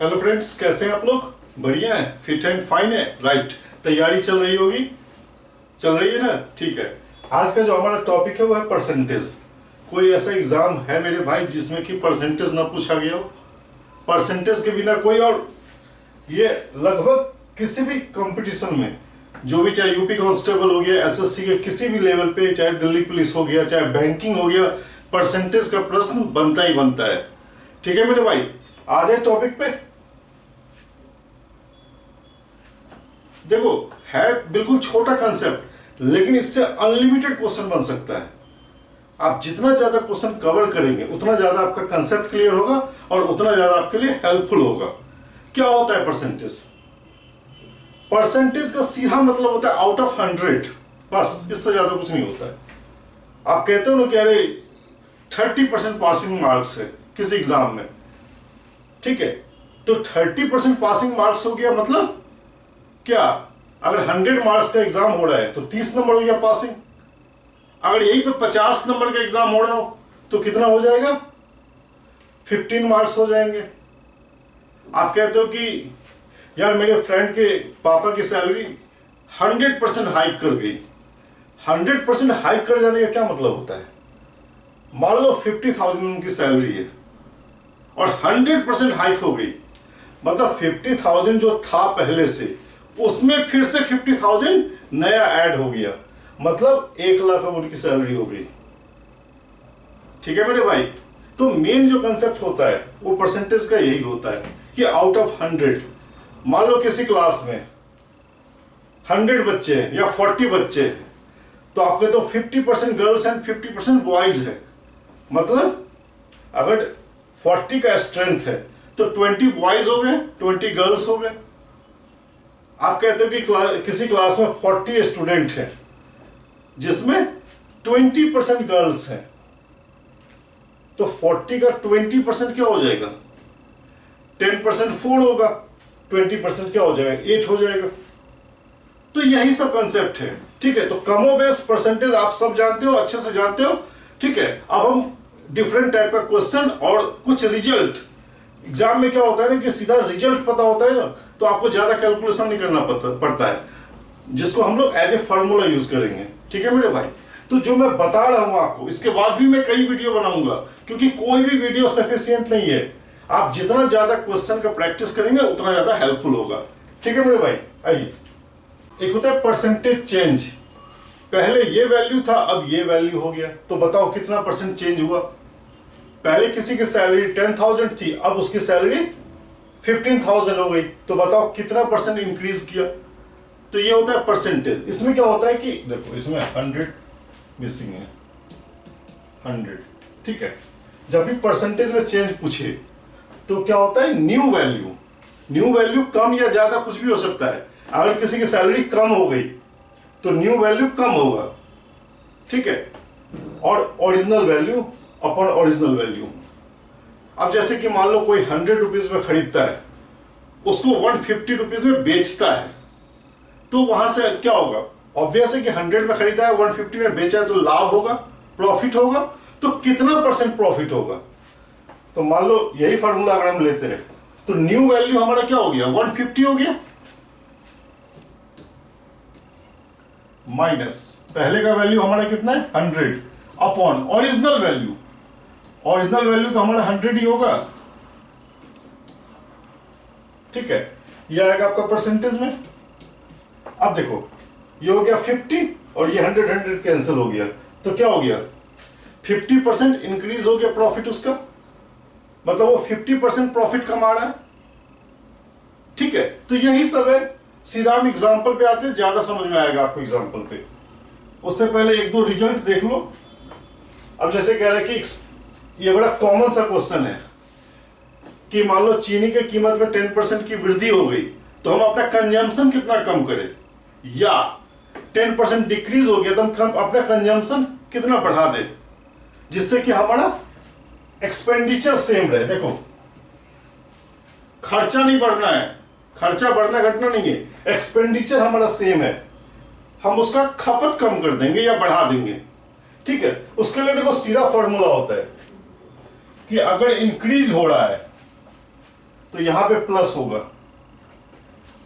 Hello friends, कैसे हैं आप लोग? बढ़िया है, फिट एंड फाइन है, राइट। तैयारी चल रही होगी, चल रही है ना? ठीक है। आज का जो हमारा टॉपिक है वो है परसेंटेज। कोई ऐसा एग्जाम है मेरे भाई जिसमें कि परसेंटेज ना पूछा गया हो? परसेंटेज के बिना कोई और ये लगभग किसी भी कंपटीशन में जो भी, चाहे यूपी कांस्टेबल हो गया, एसएससी के किसी भी लेवल पे, चाहे दिल्ली पुलिस हो गया, चाहे बैंकिंग हो गया, परसेंटेज का प्रश्न बनता ही बनता है। ठीक है मेरे भाई, आ जाए टॉपिक पे। देखो, है बिल्कुल छोटा कंसेप्ट, लेकिन इससे अनलिमिटेड क्वेश्चन बन सकता है। आप जितना ज्यादा क्वेश्चन कवर करेंगे उतना ज्यादा आपका कंसेप्ट क्लियर होगा और उतना ज्यादा आपके लिए हेल्पफुल होगा। क्या होता है परसेंटेज? परसेंटेज का सीधा मतलब होता है आउट ऑफ 100, बस, इससे ज्यादा कुछ नहीं होता है। आप कहते हो ना कि अरे 30% पासिंग मार्क्स है किसी एग्जाम में, ठीक है, तो 30% पासिंग मार्क्स हो गया, मतलब क्या? अगर 100 मार्क्स का एग्जाम हो रहा है तो 30 नंबर हो गया पासिंग। अगर यहीं पे 50 नंबर का एग्जाम हो रहा हो तो कितना हो जाएगा? 15 मार्क्स हो जाएंगे। आप कहते हो कि यार मेरे फ्रेंड के पापा की सैलरी 100% हाइक कर गई। 100% हाइक कर जाने का क्या मतलब होता है? मान लो 50,000 उनकी सैलरी है और 100% हाइक हो गई, मतलब 50,000 जो था पहले से उसमें फिर से 50,000 नया ऐड हो गया, मतलब 1 लाख अब उनकी सैलरी हो गई। ठीक है मेरे भाई, तो मेन जो कंसेप्ट होता है वो परसेंटेज का यही होता है कि आउट ऑफ 100, मान लो किसी क्लास में 100 बच्चे हैं या 40 बच्चे हैं, तो आपके तो 50% गर्ल्स एंड 50% बॉयज है। मतलब अगर 40 का स्ट्रेंथ है तो 20 बॉयज हो गए, 20 गर्ल्स हो गए। आप कहते हो कि किसी क्लास में 40 स्टूडेंट हैं जिसमें 20% गर्ल्स हैं, तो 40 का 20% क्या हो जाएगा? 10% 4 होगा, 20% क्या हो जाएगा? 8 हो जाएगा। तो यही सब कंसेप्ट है, ठीक है। तो कमोबेश परसेंटेज आप सब जानते हो, अच्छे से जानते हो, ठीक है। अब हम डिफरेंट टाइप का क्वेश्चन और कुछ रिजल्ट, एग्जाम में क्या होता है ना कि सीधा रिजल्ट पता होता है ना, तो आपको ज्यादा कैलकुलेशन नहीं करना पड़ता है, जिसको हम लोग एज ए फार्मूला यूज करेंगे। ठीक है मेरे भाई, तो जो मैं बता रहा हूं आपको, इसके बाद भी मैं कई वीडियो बनाऊंगा, क्योंकि कोई भी वीडियो सफिशिएंट नहीं है। आप जितना ज्यादा क्वेश्चन का प्रैक्टिस करेंगे उतना ज्यादा हेल्पफुल होगा। ठीक है मेरे भाई, आइए। एक होता है परसेंटेज चेंज। पहले ये वैल्यू था, अब ये वैल्यू हो गया, तो बताओ कितना परसेंट चेंज हुआ? पहले किसी की सैलरी 10,000 थी, अब उसकी सैलरी 15,000 हो गई, तो बताओ कितना परसेंट इंक्रीज किया? तो ये होता है परसेंटेज। इसमें क्या होता है कि देखो, इसमें 100 मिसिंग है, 100, ठीक है। जब भी परसेंटेज में चेंज पूछे तो क्या होता है? New value. न्यू वैल्यू कम या ज्यादा कुछ भी हो सकता है। अगर किसी की सैलरी कम हो गई तो न्यू वैल्यू कम होगा, ठीक है। और original value upon original value. अब जैसे कि मान लो कोई 100 रुपीज में खरीदता है, उसको 150 रुपीज में बेचता है, तो वहां से क्या होगा? ऑब्वियस है कि 100 में खरीदा है, 150 में बेचा है, तो लाभ होगा, प्रॉफिट होगा। तो कितना परसेंट प्रॉफिट होगा? तो मान लो यही फार्मूला अगर हम लेते हैं तो न्यू वैल्यू हमारा क्या हो गया? 150 हो गया, माइनस पहले का वैल्यू हमारा कितना है? 100, upon original value. Original value तो हमारा 100 ही होगा, ठीक है। यह आएगा आपका परसेंटेज में। अब देखो, ये हो गया 50 और ये 100 कैंसिल हो गया, तो क्या हो गया? 50% इंक्रीज हो गया प्रॉफिट उसका, मतलब वो 50% प्रॉफिट कमा रहा है, ठीक है। तो यही सब है। सीधा हम एग्जाम्पल पे आते हैं, ज्यादा समझ में आएगा आपको एग्जाम्पल पे। उससे पहले एक दो रिजल्ट देख लो। अब जैसे कह रहे हैं कि ये बड़ा कॉमन सा क्वेश्चन है कि मान लो चीनी की कीमत में 10% की वृद्धि हो गई, तो हम अपना कंजम्पशन कितना कम करें, या 10% डिक्रीज हो गया तो हम अपना कंजम्पशन कितना बढ़ा दें, जिससे कि हमारा एक्सपेंडिचर सेम रहे। देखो, खर्चा नहीं बढ़ना है, खर्चा बढ़ना घटना नहीं है, एक्सपेंडिचर हमारा सेम है, हम उसका खपत कम कर देंगे या बढ़ा देंगे, ठीक है। उसके लिए देखो सीधा फॉर्मूला होता है कि अगर इंक्रीज हो रहा है तो यहां पे प्लस होगा,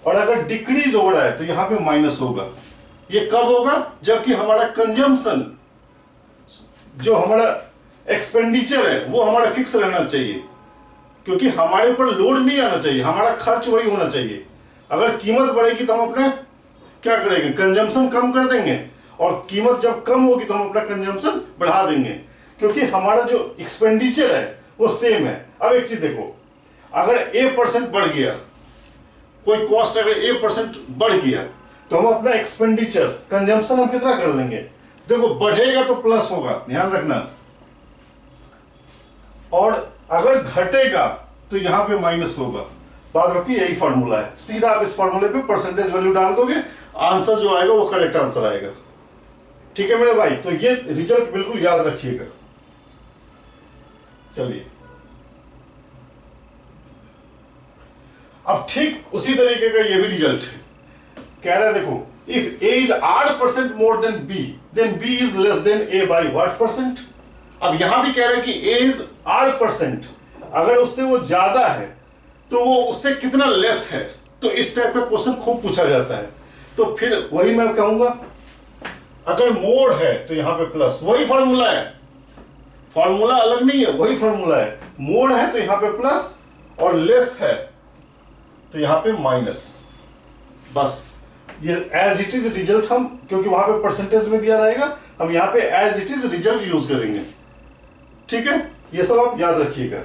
और अगर डिक्रीज हो रहा है तो यहां पे माइनस होगा। ये कब होगा? जबकि हमारा कंजम्पशन, जो हमारा एक्सपेंडिचर है वो हमारा फिक्स रहना चाहिए, क्योंकि हमारे ऊपर लोड नहीं आना चाहिए, हमारा खर्च वही होना चाहिए। अगर कीमत बढ़ेगी तो हम अपना क्या करेंगे? कंजम्पशन कम कर देंगे, और कीमत जब कम होगी तो हम अपना कंजम्पशन बढ़ा देंगे, क्योंकि हमारा जो एक्सपेंडिचर है वो सेम है। अब एक चीज देखो, अगर A% बढ़ गया, कोई कॉस्ट अगर A% बढ़ गया, तो हम अपना एक्सपेंडिचर, कंजम्पशन हम कितना कर देंगे? देखो, बढ़ेगा तो प्लस होगा, ध्यान रखना, और अगर घटेगा तो यहां पे माइनस होगा। बाद बाकी यही फॉर्मूला है, सीधा आप इस फॉर्मूले पे परसेंटेज वैल्यू डाल दोगे, आंसर जो आएगा वो करेक्ट आंसर आएगा। ठीक है मेरे भाई, तो ये रिजल्ट बिल्कुल याद रखिएगा। चलिए, अब ठीक उसी तरीके का ये भी रिजल्ट है, कह रहा है देखो, if A is odd% more than B, then B is less than A by what percent? अब यहां भी कह रहा है कि A is odd%, अगर उससे वो ज्यादा है तो वो उससे कितना लेस है। तो इस टाइप का क्वेश्चन खूब पूछा जाता है। तो फिर वही मैं कहूंगा, अगर मोर है तो यहां पे प्लस, वही फॉर्मूला है, फॉर्मूला अलग नहीं है, वही फॉर्मूला है। मोर है तो यहां पे प्लस, और लेस है तो यहां पे माइनस। बस ये एज इट इज रिजल्ट हम, क्योंकि वहां पे परसेंटेज में दिया रहेगा, हम यहां पे as it is result use करेंगे। ठीक है, ये सब आप याद रखिएगा।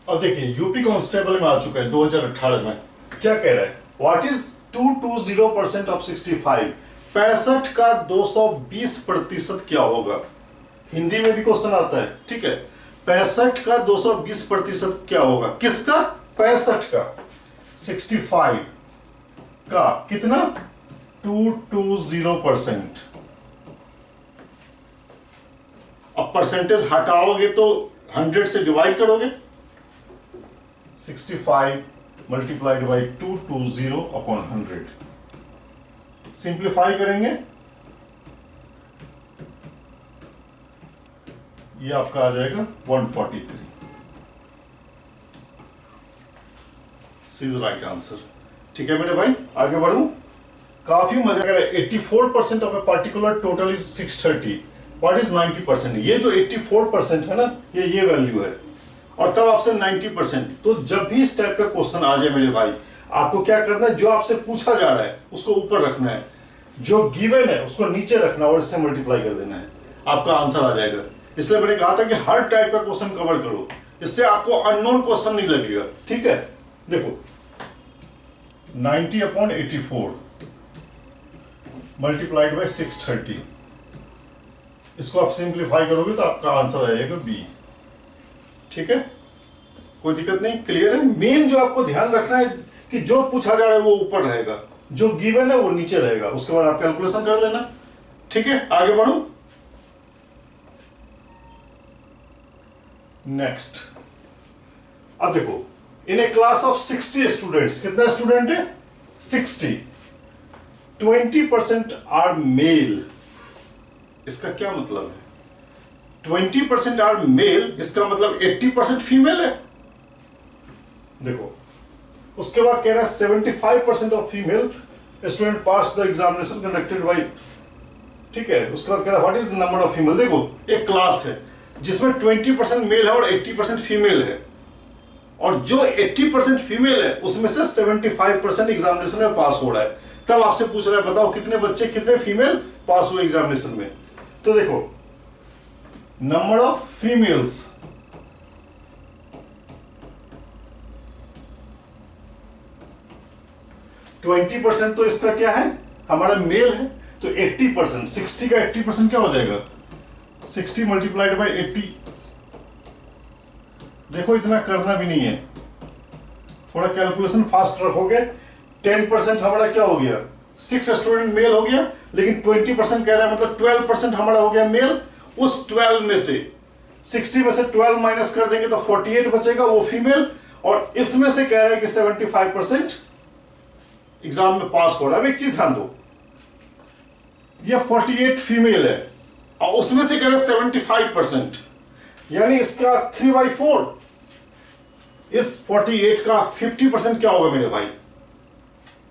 अब देखिए, यूपी कांस्टेबल में आ चुका है 2018 में, क्या कह रहा है? What is 220% of 65? 65 का 220% क्या होगा? हिंदी में भी क्वेश्चन आता है, ठीक है। 65 का 220% क्या होगा? किसका? 65 का, 65 का कितना? 220%। अब परसेंटेज हटाओगे तो 100 से डिवाइड करोगे, 65 मल्टीप्लाइड बाई 220 अपॉन 100। सिंप्लीफाई करेंगे, ये आपका आ जाएगा 143। Right answer. ठीक है मेरे भाई, आगे बढ़ूं। काफी मजा आ रहा है। 84% of a particular total is 630। What is 90%? ये जो 84% है ना, ये वैल्यू है, और तब आपसे 90%। तो जब भी इस टाइप का क्वेश्चन आ जाए मेरे भाई, आपको क्या करना है? जो आपसे पूछा जा रहा है उसको ऊपर रखना है, जो गिवन है उसको नीचे रखना, और इससे मल्टीप्लाई कर देना है, आपका आंसर आ जाएगा। इसलिए मैंने कहा था कि हर टाइप का क्वेश्चन कवर करो, इससे आपको अननोन क्वेश्चन नहीं लगेगा। ठीक है, देखो 90 अपॉन 84 मल्टीप्लाइड बाई 630, इसको आप सिंप्लीफाई करोगे तो आपका आंसर आ जाएगा बी। ठीक है, कोई दिक्कत नहीं, क्लियर है। मेन जो आपको ध्यान रखना है कि जो पूछा जा रहा है वो ऊपर रहेगा, जो गिवन है वो नीचे रहेगा, उसके बाद आप कैलकुलेशन कर लेना। ठीक है, आगे बढ़ो। नेक्स्ट, अब देखो, इन ए क्लास ऑफ 60 स्टूडेंट्स, कितना स्टूडेंट है? 60, 20% आर मेल। इसका क्या मतलब है? 20% आर मेल, इसका मतलब 80% फीमेल है। देखो, उसके बाद कह रहा है 75% of female student pass the examination conducted by, ठीक है। उसके बाद कह रहा है what is the number of female. देखो, एक क्लास है जिसमें 20% मेल है और 80% फीमेल है, और जो 80% फीमेल है उसमें से 75% एग्जामिनेशन में पास हो रहा है। तब आपसे पूछ रहा है बताओ कितने बच्चे, कितने फीमेल पास हुए एग्जामिनेशन में। तो देखो, नंबर ऑफ फीमेल्स, ट्वेंटी % तो इसका क्या है? हमारा मेल है, तो 80%, 60 का 80% क्या हो जाएगा? 60 मल्टीप्लाइड बाई 80। देखो, इतना करना भी नहीं है, थोड़ा कैलकुलेशन फास्ट रखोगे। 10% हमारा क्या हो गया? 6 स्टूडेंट मेल हो गया, लेकिन 20% कह रहा है, मतलब 12% हमारा हो गया मेल। उस 12 में से 60 में से 12 माइनस कर देंगे तो 48 बचेगा, वो फीमेल। और इसमें से कह रहा है कि 75% एग्जाम में पास हो रहा है। अब एक चीज ध्यान दो, ये 48 फीमेल है और उसमें से कह रहे 75%, यानी इसका 3/4, इस 48 का 50% क्या होगा मेरे भाई?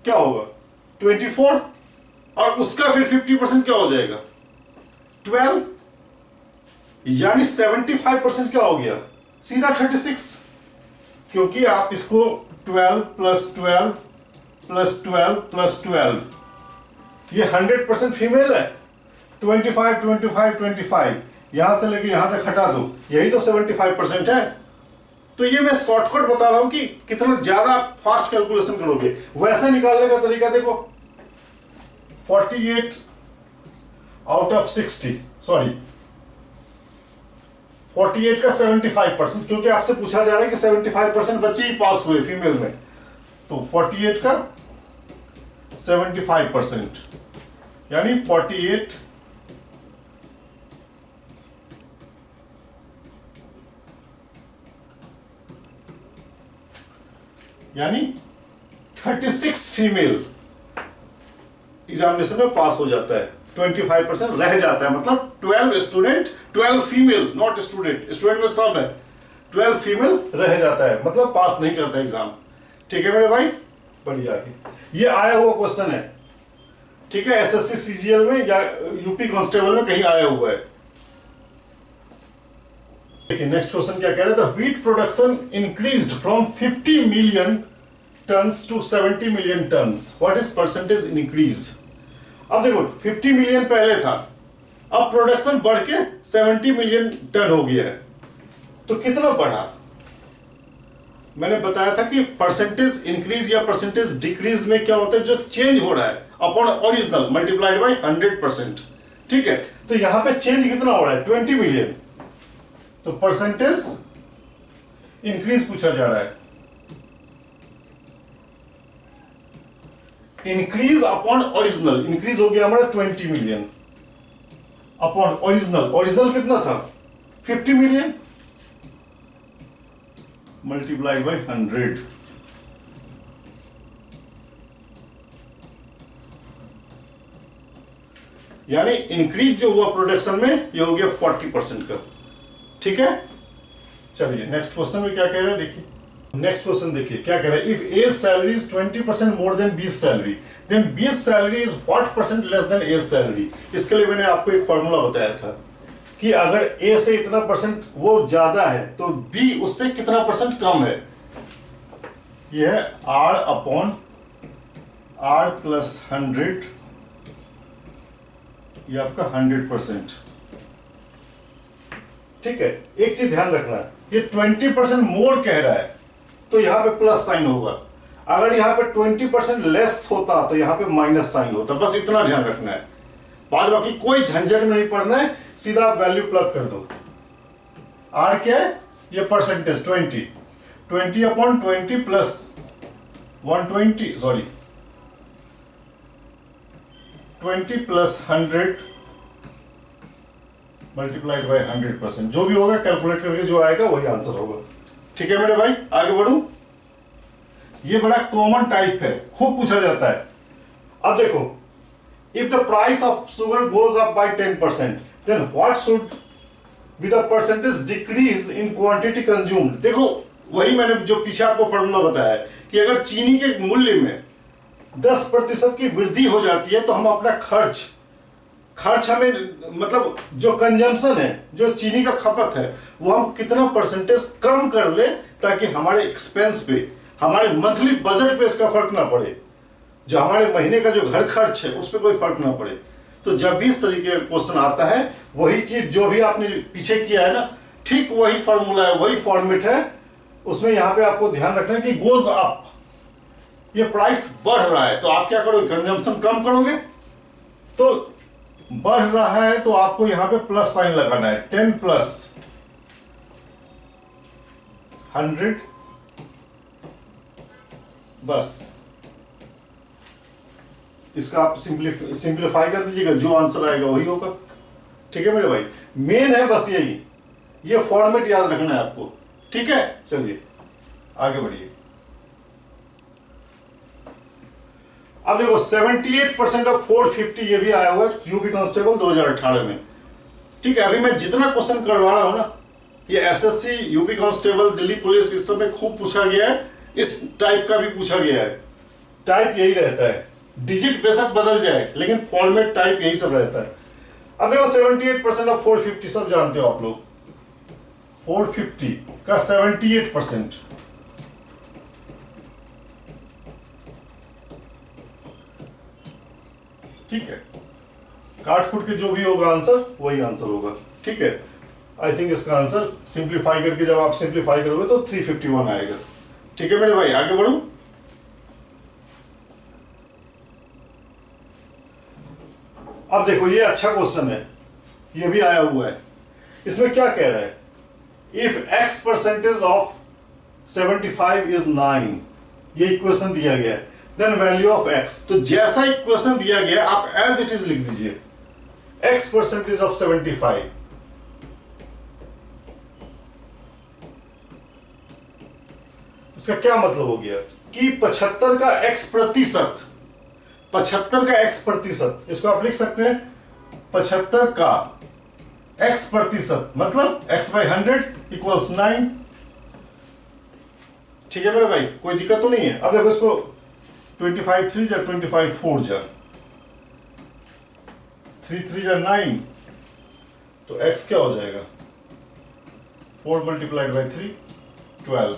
क्या होगा? 24, और उसका फिर 50% क्या हो जाएगा? 12, यानी 75% क्या हो गया? सीधा 36, क्योंकि आप इसको 12 प्लस 12 प्लस 12 प्लस 12, ये 100% फीमेल है। 25 25 25 यहां से लेके यहां तक हटा दो, यही तो 75% है। तो ये मैं शॉर्टकट बता रहा हूं कि कितना ज्यादा फास्ट कैलकुलेशन करोगे वैसे निकालने का तरीका देखो। 48 आउट ऑफ 60, सॉरी 48 का 75%, क्योंकि आपसे पूछा जा रहा है कि 75% बच्चे ही पास हुए फीमेल में, तो 48 का 75%, यानी 48 यानी 36 फीमेल एग्जामिनेशन में पास हो जाता है। 25% रह जाता है, मतलब 12 student, 12 female, not student, student में सब है, 12 फीमेल रह जाता है, मतलब पास नहीं करता एग्जाम। ठीक है मेरे भाई, बढ़िया। आगे ये आया हुआ क्वेश्चन है, ठीक है, एसएससी सीजीएल में या यूपी कांस्टेबल में कहीं आया हुआ है। देखिए नेक्स्ट क्वेश्चन क्या कह रहा है, the wheat production increased from 50 million tons to 70 million tons, what is percentage increase? अब देखो 50 मिलियन पहले था, अब प्रोडक्शन बढ़ के 70 मिलियन टन हो गया है, तो कितना बढ़ा? मैंने बताया था कि परसेंटेज इंक्रीज या परसेंटेज डिक्रीज में क्या होता है, जो चेंज हो रहा है अपॉन ओरिजिनल मल्टीप्लाइड बाय 100%। ठीक है, तो यहां पे चेंज कितना हो रहा है? 20 मिलियन, तो परसेंटेज इंक्रीज पूछा जा रहा है। इंक्रीज अपॉन ओरिजिनल, इंक्रीज हो गया हमारा 20 मिलियन अपॉन ओरिजिनल, ओरिजिनल कितना था? 50 मिलियन मल्टीप्लाइड बाय 100, यानी इंक्रीज जो हुआ प्रोडक्शन में ये हो गया 40% का। ठीक है, चलिए नेक्स्ट क्वेश्चन में क्या कह रहा है, देखिए नेक्स्ट क्वेश्चन देखिए क्या कह रहा है, if A salary is 20% more than B salary, then B salary is what percent less than A salary? इसके लिए मैंने आपको एक फॉर्मूला बताया था कि अगर ए से इतना परसेंट वो ज्यादा है तो बी उससे कितना परसेंट कम है। यह है आर अपॉन आर प्लस 100, ये आपका 100%। ठीक है, एक चीज ध्यान रखना, ये 20% मोर कह रहा है तो यहां पे प्लस साइन होगा, अगर यहां पे 20% लेस होता तो यहां पे माइनस साइन होता, बस इतना ध्यान रखना है। बाद बाकी कोई झंझट में नहीं पड़ना है, सीधा वैल्यू प्लग कर दो। आर क्या है? ये percentage 20 upon 20 plus 120, sorry 20 plus 100 multiplied by 100%, जो भी होगा कैलकुलेट करके जो आएगा वही आंसर होगा। ठीक है मेरे भाई, आगे बढ़ूं। ये बड़ा कॉमन टाइप है, खूब पूछा जाता है। अब देखो, if the price of sugar goes up by 10%, then what should be the percentage decrease in quantity consumed? देखो वही मैंने जो पीछे आपको फॉर्मूला बताया है कि अगर चीनी के मूल्य में 10% की वृद्धि हो जाती है तो हम अपना खर्च हमें, मतलब जो कंजम्पशन है, जो चीनी का खपत है, वो हम कितना परसेंटेज कम कर ले ताकि हमारे एक्सपेंस पे, हमारे मंथली बजट पे इसका फर्क ना पड़े, जो हमारे महीने का जो घर खर्च है उस पर कोई फर्क ना पड़े। तो जब भी इस तरीके का क्वेश्चन आता है, वही चीज जो भी आपने पीछे किया है ना, ठीक वही फॉर्मूला है, वही फॉर्मेट है, उसमें यहां पे आपको ध्यान रखना है कि गोज अप, ये प्राइस बढ़ रहा है तो आप क्या करोगे? कंजम्पशन कम करोगे। तो बढ़ रहा है तो आपको यहां पे प्लस साइन लगाना है, 10 प्लस 100, बस इसका आप सिंप्लीफाई कर दीजिएगा, जो आंसर आएगा वही होगा। ठीक है मेरे भाई, मेन है बस यही, ये फॉर्मेट याद रखना है आपको। ठीक है, चलिए आगे बढ़िए। अब देखो 78% ऑफ 450 ये भी आया हुआ है यूपी कांस्टेबल 2018 में। ठीक है, अभी मैं जितना क्वेश्चन करवा रहा हूं ना, ये SSC, UP constable, Delhi police, इस सब में खूब पूछा गया है, इस टाइप का भी पूछा गया है। टाइप यही रहता है, डिजिट बेशक बदल जाए लेकिन फॉर्मेट टाइप यही सब रहता है। अब देखो 78% ऑफ 450 सब जानते हो आप लोग, 450 का 78%, ठीक है, काट फूट के जो भी होगा आंसर वही आंसर होगा, ठीक है। आई थिंक इसका आंसर सिंप्लीफाई करके जब आप सिंप्लीफाई करोगे तो 351 आएगा, ठीक है मेरे भाई। आगे बढ़ो, अब देखो ये अच्छा क्वेश्चन है, ये भी आया हुआ है। इसमें क्या कह रहा है, if x percentage of 75 is 9, ये इक्वेशन दिया गया है, देन वैल्यू ऑफ x, तो जैसा इक्वेशन दिया गया आप एज इट इज लिख दीजिए, x परसेंटेज ऑफ 75, इसका क्या मतलब हो गया कि 75 का x प्रतिशत, 75 का x प्रतिशत, इसको आप लिख सकते हैं 75 का x प्रतिशत, मतलब x बाई 100 इक्वल्स 9, ठीक है मेरे भाई, कोई दिक्कत तो नहीं है। अब देखो इसको 25 3 जा 25 4 जा 3 3 जा 9, तो x क्या हो जाएगा, 4 multiplied by 3 12,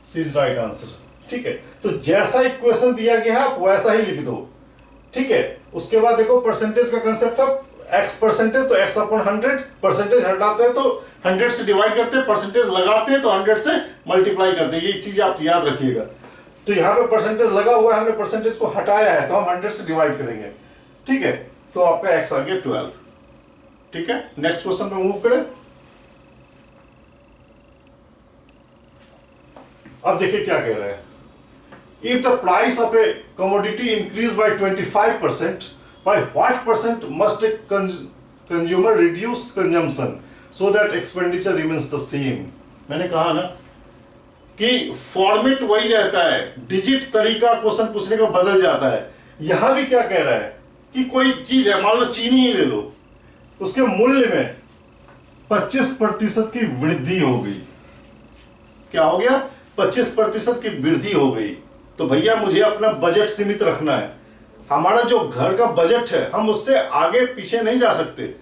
C is right answer, ठीक है। तो जैसा इक्वेशन दिया गया है आप वैसा ही लिख दो, ठीक है। उसके बाद देखो परसेंटेज का कंसेप्ट था, x परसेंटेज तो x अपॉन 100, परसेंटेज हटाते हैं तो 100 से डिवाइड करते हैं, परसेंटेज लगाते हैं तो 100 से मल्टीप्लाई करते हैं, ये चीज आप याद रखिएगा। तो यहाँ पे परसेंटेज लगा हुआ है, हमने परसेंटेज को हटाया है तो हम 100 से डिवाइड करेंगे, ठीक है। तो आपका x आ गया 12, ठीक है। नेक्स्ट क्वेश्चन पे मूव करें। अब देखिए क्या कह रहा है, if the price of a commodity increase by 25%, by what percent must a consumer reduce consumption so that expenditure remains the same? मैंने कहा ना कि फॉर्मेट वही रहता है, डिजिट तरीका क्वेश्चन पूछने का बदल जाता है। यहां भी क्या कह रहा है कि कोई चीज है, मान लो चीनी ही ले लो, उसके मूल्य में 25% की वृद्धि हो गई, क्या हो गया, 25% की वृद्धि हो गई, तो भैया मुझे अपना बजट सीमित रखना है। हमारा जो घर का बजट है हम उससे आगे पीछे नहीं जा सकते,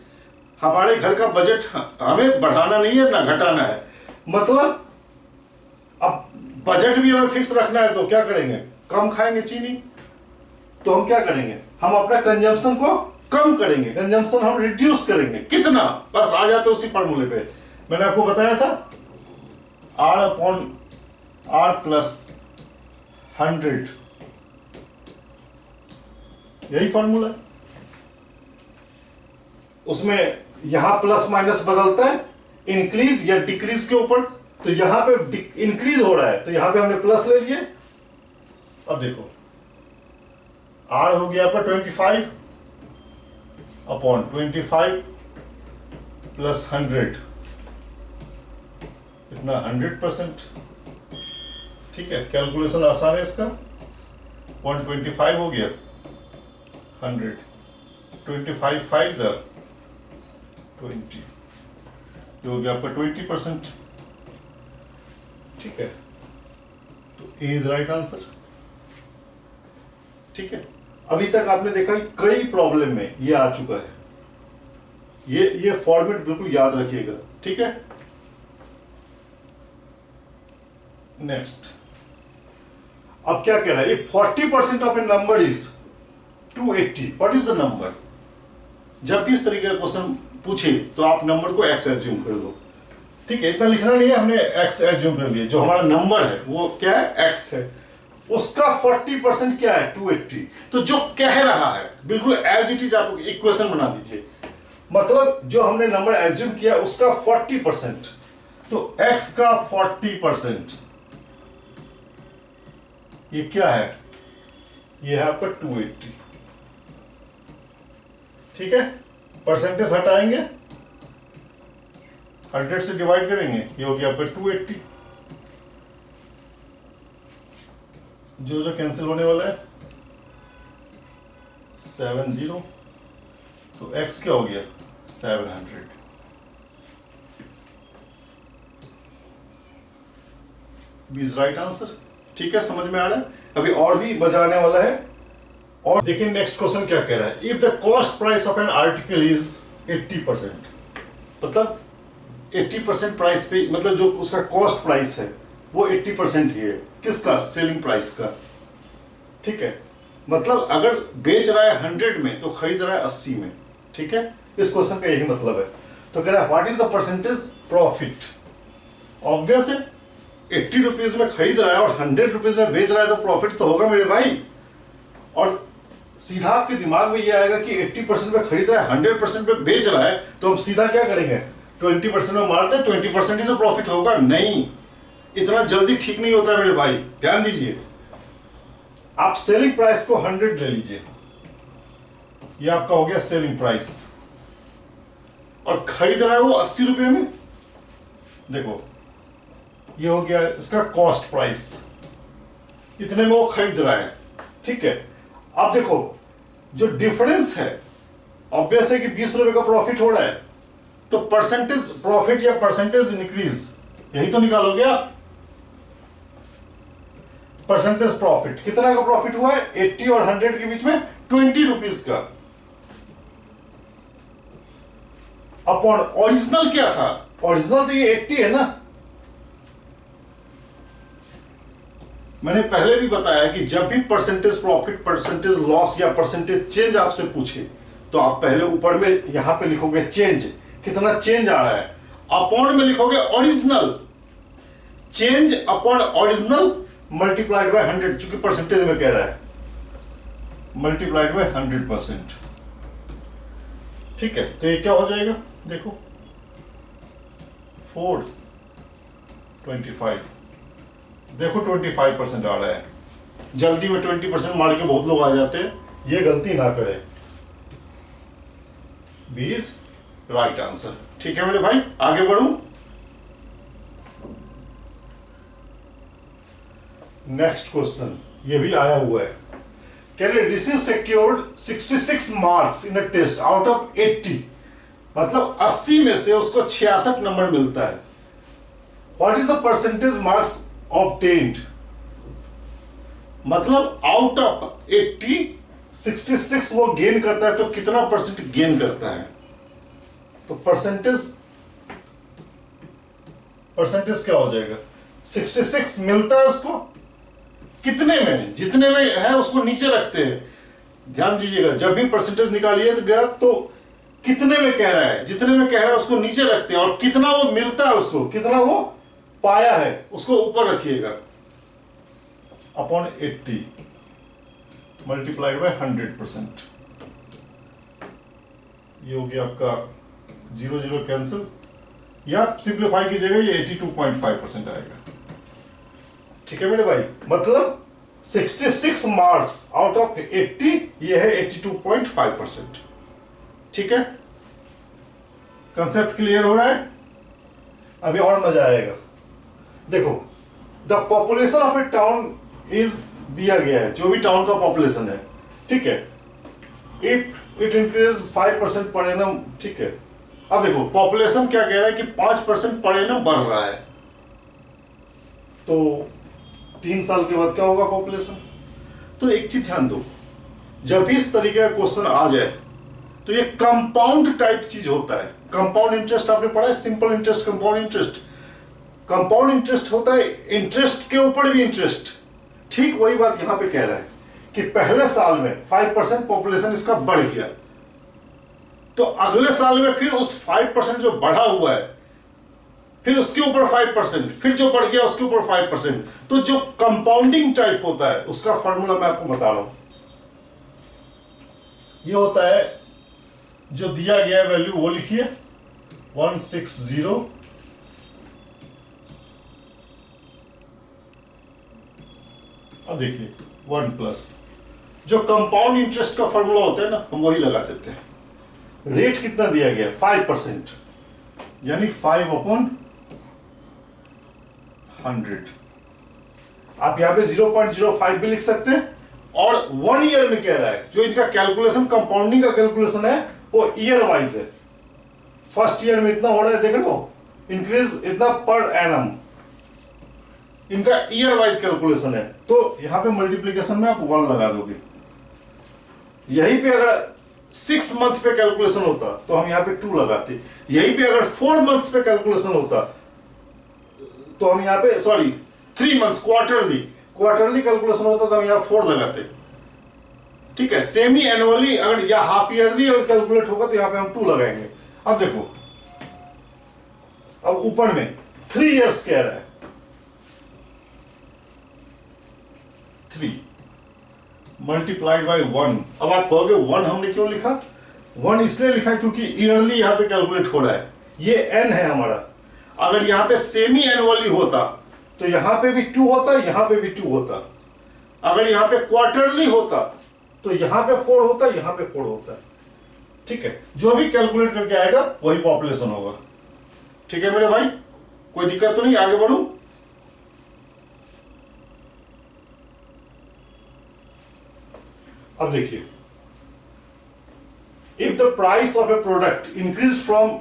हमारे घर का बजट हमें बढ़ाना नहीं है ना घटाना है, मतलब अब बजट भी हमें फिक्स रखना है तो क्या करेंगे, कम खाएंगे चीनी, तो हम क्या करेंगे, हम अपना कंजम्पशन को कम करेंगे, कंजम्पशन हम रिड्यूस करेंगे, कितना, बस आ जाते उसी फॉर्मूले पे। मैंने आपको बताया था R अपॉन R प्लस 100, यही फॉर्मूला, उसमें यहां प्लस माइनस बदलता है इंक्रीज या डिक्रीज के ऊपर, तो यहां पे इंक्रीज हो रहा है तो यहां पे हमने प्लस ले लिए। अब देखो R हो गया आपका 25 अपॉन 25 प्लस 100, इतना 100%, ठीक है। कैलकुलेशन आसान है इसका, 125 हो गया 100, 25 5 20, जो हो गया आपका 20%, ठीक है। तो ए इज राइट आंसर, ठीक है। अभी तक आपने देखा कि कई प्रॉब्लम में ये आ चुका है, ये फॉर्मेट बिल्कुल याद रखिएगा, ठीक है। नेक्स्ट, अब क्या कह रहा है, if 40% of A number is 280, what is the number. जब भी इस तरीके का क्वेश्चन पूछे तो आप नंबर को x एज्यूम कर दो, ठीक है। इतना लिखना नहीं है, हमने x एज्यूम कर लिया, जो हमारा नंबर है वो क्या है, x है, उसका 40% क्या है 280, तो जो कह रहा है बिल्कुल एज इट इज आप इक्वेशन बना दीजिए, मतलब जो हमने नंबर एज्यूम किया उसका 40%, तो x का 40% ये क्या है, ये है आपका 280, ठीक है। परसेंटेज हटाएंगे, 100 से डिवाइड करेंगे, ये हो गया आपका 280, जो कैंसिल होने वाला है 70, तो x क्या हो गया 700, बी इज राइट आंसर। ठीक है, समझ में आ रहा है? अभी और भी मजा आने वाला है। और देखिए नेक्स्ट क्वेश्चन क्या कह रहा है, if the cost price of an article is 80%, मतलब 80% प्राइस पे, मतलब जो उसका कॉस्ट प्राइस है वो 80% ही है, किसका? सेलिंग प्राइस का। ठीक है, मतलब अगर बेच रहा है 100 में तो खरीद रहा है 80 में। ठीक है, इस क्वेश्चन का यही मतलब है। तो कह रहा है what is the percentage profit. Obvious है, 80 रुपीज में खरीद रहा है और 100 रुपीज में बेच रहा है तो प्रॉफिट तो होगा मेरे भाई। और सीधा आपके दिमाग में ये आएगा कि 80% में खरीद रहा है, 100% में बेच रहा है, तो हम सीधा क्या करेंगे? 20% में मारते हैं, 20% ही तो प्रॉफिट होगा। नहीं, इतना जल्दी ठीक नहीं होता है मेरे भाई, ध्यान दीजिए। आप सेलिंग प्राइस को 100 ले लीजिए, ये आपका हो गया सेलिंग प्राइस, और खरीद रहा है वो 80 रुपए में। देखो ये हो गया इसका कॉस्ट प्राइस, इतने में वो खरीद रहा है। ठीक है, अब देखो जो डिफरेंस है, ऑब्वियस है कि 20 रुपए का प्रॉफिट हो रहा है, तो परसेंटेज प्रॉफिट या परसेंटेज इंक्रीज, यही तो निकालोगे आप। परसेंटेज प्रॉफिट कितना का प्रॉफिट हुआ है? 80 और 100 के बीच में 20 रुपीज का, अपॉन ओरिजिनल क्या था? ओरिजिनल तो ये 80 है ना। मैंने पहले भी बताया कि जब भी परसेंटेज प्रॉफिट, परसेंटेज लॉस या परसेंटेज चेंज आपसे पूछे तो आप पहले ऊपर में यहां पे लिखोगे चेंज, कितना चेंज आ रहा है, अपॉन में लिखोगे original, change upon original multiplied by 100, चूंकि परसेंटेज में कह रहा है, मल्टीप्लाइड बाय 100%। ठीक है, तो ये क्या हो जाएगा? देखो 425, देखो 25% आ रहा है। जल्दी में 20% मार के बहुत लोग आ जाते हैं, ये गलती ना करें। 20 राइट आंसर। ठीक है मेरे भाई, आगे बढ़ूं। नेक्स्ट क्वेश्चन ये भी आया हुआ है, कह रहे Rishi secured 66 marks in a test out of 80, मतलब 80 में से उसको 66 नंबर मिलता है। What is the percentage marks obtained, मतलब आउट ऑफ 80 66 वो गेन करता है, तो कितना परसेंट गेन करता है? तो परसेंटेज क्या हो जाएगा? 66 मिलता है उसको कितने में? जितने में है उसको नीचे रखते हैं। ध्यान दीजिएगा, जब भी परसेंटेज निकालिए तो गया तो कितने में कह रहा है, जितने में कह रहा है उसको नीचे रखते हैं, और कितना वो मिलता है उसको, कितना वो पाया है उसको ऊपर रखिएगा, अपॉन 80 मल्टीप्लाइड बाय 100%। ये हो गया आपका 0 0 कैंसिल, या सिंप्लीफाई कीजिएगा, ये 82.5% आएगा। ठीक है मेरे भाई, मतलब 66 मार्क्स आउट ऑफ 80, ये है 82.5%। ठीक है, कंसेप्ट क्लियर हो रहा है? अभी और मजा आएगा। देखो the population of A town is दिया गया है, जो भी टाउन का पॉपुलेशन है। ठीक है, if it increase 5% per annum. ठीक है, अब देखो पॉपुलेशन क्या कह रहा है कि 5% पर एनम बढ़ रहा है, तो 3 साल के बाद क्या होगा पॉपुलेशन? तो एक चीज ध्यान दो, जब भी इस तरीके का क्वेश्चन आ जाए तो ये कंपाउंड टाइप चीज होता है। कंपाउंड इंटरेस्ट आपने पढ़ा है, simple interest, compound interest. Compound interest होता है इंटरेस्ट के ऊपर भी इंटरेस्ट। ठीक वही बात यहां पे कह रहा है कि पहले साल में 5% पॉपुलेशन इसका बढ़ गया, तो अगले साल में फिर उस 5% जो बढ़ा हुआ है, फिर उसके ऊपर 5%, फिर जो बढ़ गया उसके ऊपर 5%। तो जो कंपाउंडिंग टाइप होता है उसका फॉर्मूला मैं आपको बता रहा हूं। ये होता है, जो दिया गया है वैल्यू वो लिखिए 160, अब देखिए 1 प्लस, जो कंपाउंड इंटरेस्ट का फॉर्मूला होता है ना, हम वही लगा देते हैं। रेट कितना दिया गया? 5%, यानी 5/100। आप यहां पे 0.05 भी लिख सकते हैं, और 1 ईयर में कह रहा है, जो इनका कैलकुलेशन, कंपाउंडिंग का कैलकुलेशन है वो ईयर वाइज है। फर्स्ट ईयर में इतना हो रहा है, देख लो इंक्रीज इतना पर एनम, इनका ईयर वाइज कैलकुलेशन है, तो यहां पे मल्टीप्लीकेशन में आप 1 लगा दोगे। यहीं पे अगर 6 मंथ पे कैलकुलेशन होता तो हम यहां पे 2 लगाते। यहीं पे अगर 4 मंथ्स पे कैलकुलेशन होता तो हम यहां पे 3 मंथ्स क्वार्टरली कैलकुलेशन होता तो हम यहां 4 लगाते। ठीक है, सेमी एनुअली अगर या हाफ ईयरली अगर कैलकुलेट होगा तो यहां पे हम 2 लगाएंगे। अब देखो, अब ऊपर में 3 इयर्स कह रहा है, 3 मल्टीप्लाइड बाई 1। अब आप कहोगे 1 हमने क्यों लिखा? 1 इसलिए लिखा क्योंकि ईयरली यहां पे कैलकुलेट हो रहा है, ये n है हमारा। अगर यहां पे सेमी एनुअली होता तो यहां पे भी 2 होता, यहां पे भी 2 होता। अगर यहां पे क्वार्टरली होता तो यहां पे 4 होता, यहां पे 4 होता। ठीक है, जो भी कैलकुलेट करके आएगा वही पॉपुलेशन होगा। ठीक है मेरे भाई, कोई दिक्कत तो नहीं, आगे बढ़ूं? अब देखिए, if the price of A product increase from,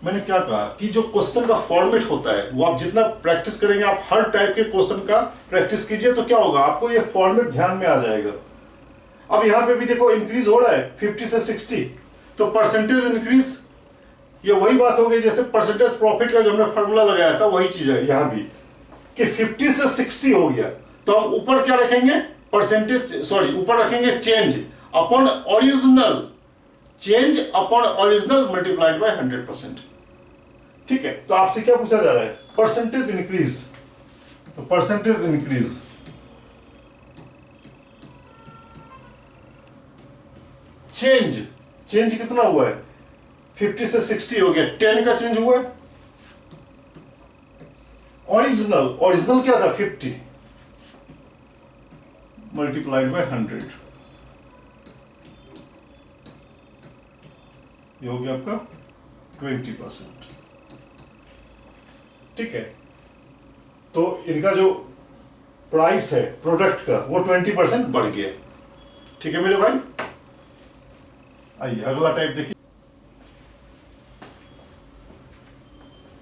मैंने क्या कहा कि जो क्वेश्चन का फॉर्मेट होता है वो आप जितना प्रैक्टिस करेंगे, आप हर टाइप के क्वेश्चन का प्रैक्टिस कीजिए तो क्या होगा, आपको ये फॉर्मेट ध्यान में आ जाएगा। अब यहां पे भी देखो इंक्रीज हो रहा है 50 से 60, तो परसेंटेज इंक्रीज, ये वही बात हो गई जैसे परसेंटेज प्रॉफिट का जो हमने फॉर्मूला लगाया था, वही चीज है यहां भी कि 50 से 60 हो गया तो हम ऊपर क्या रखेंगे, परसेंटेज ऊपर रखेंगे change upon original, change upon original multiplied by 100%। ठीक है, तो आपसे क्या पूछा जा रहा है, परसेंटेज इंक्रीज, तो परसेंटेज इंक्रीज चेंज कितना हुआ है, 50 से 60 हो गया, 10 का चेंज हुआ है। ओरिजिनल क्या था, 50 मल्टीप्लाइड बाय 100, ये हो गया आपका 20%। ठीक है, तो इनका जो प्राइस है प्रोडक्ट का वो 20% बढ़ गया। ठीक है मेरे भाई, आइए अगला टाइप देखिए।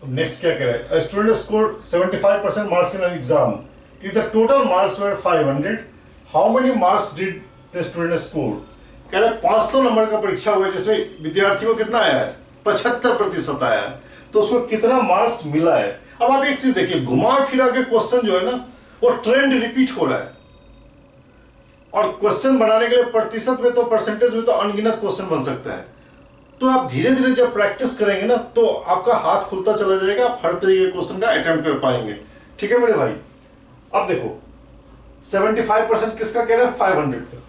नेक्स्ट क्या कह रहा है, student score 75% marks in an exam, if the total marks were 500, how many marks did the student score. कह रहा है 500 नंबर का परीक्षा हुआ जिसमें विद्यार्थी को कितना आया है, 75% आया है, तो उसको कितना मार्क्स मिला है। अब आप एक चीज देखिए, घुमा फिरा के क्वेश्चन जो है ना वो ट्रेंड रिपीट हो रहा है, और क्वेश्चन बनाने के लिए प्रतिशत में तो परसेंटेज में तो अनगिनत क्वेश्चन बन सकता है। तो आप धीरे धीरे जब प्रैक्टिस करेंगे ना तो आपका हाथ खुलता चला जाएगा, आप हर तरीके के क्वेश्चन का अटेम्प्ट कर पाएंगे। ठीक है मेरे भाई, अब देखो 75% किसका कह रहा है, 500 का।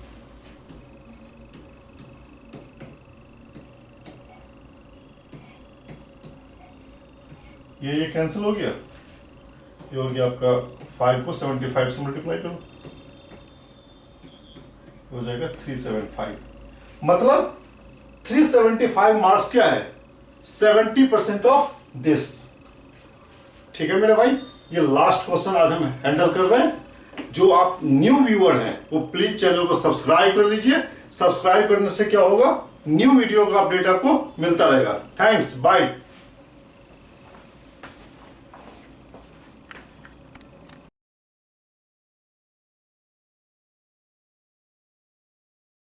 ये कैंसिल हो गया, ये हो गया आपका 5 को 75 से मल्टीप्लाई करो, हो जाएगा 375। मतलब 375 मार्क्स क्या है, 70% ऑफ दिस। ठीक है मेरे भाई, ये लास्ट क्वेश्चन आज हम हैंडल कर रहे हैं। जो आप न्यू व्यूअर हैं वो प्लीज चैनल को सब्सक्राइब कर लीजिए। सब्सक्राइब करने से क्या होगा, न्यू वीडियो का अपडेट आपको मिलता रहेगा। Thanks, bye.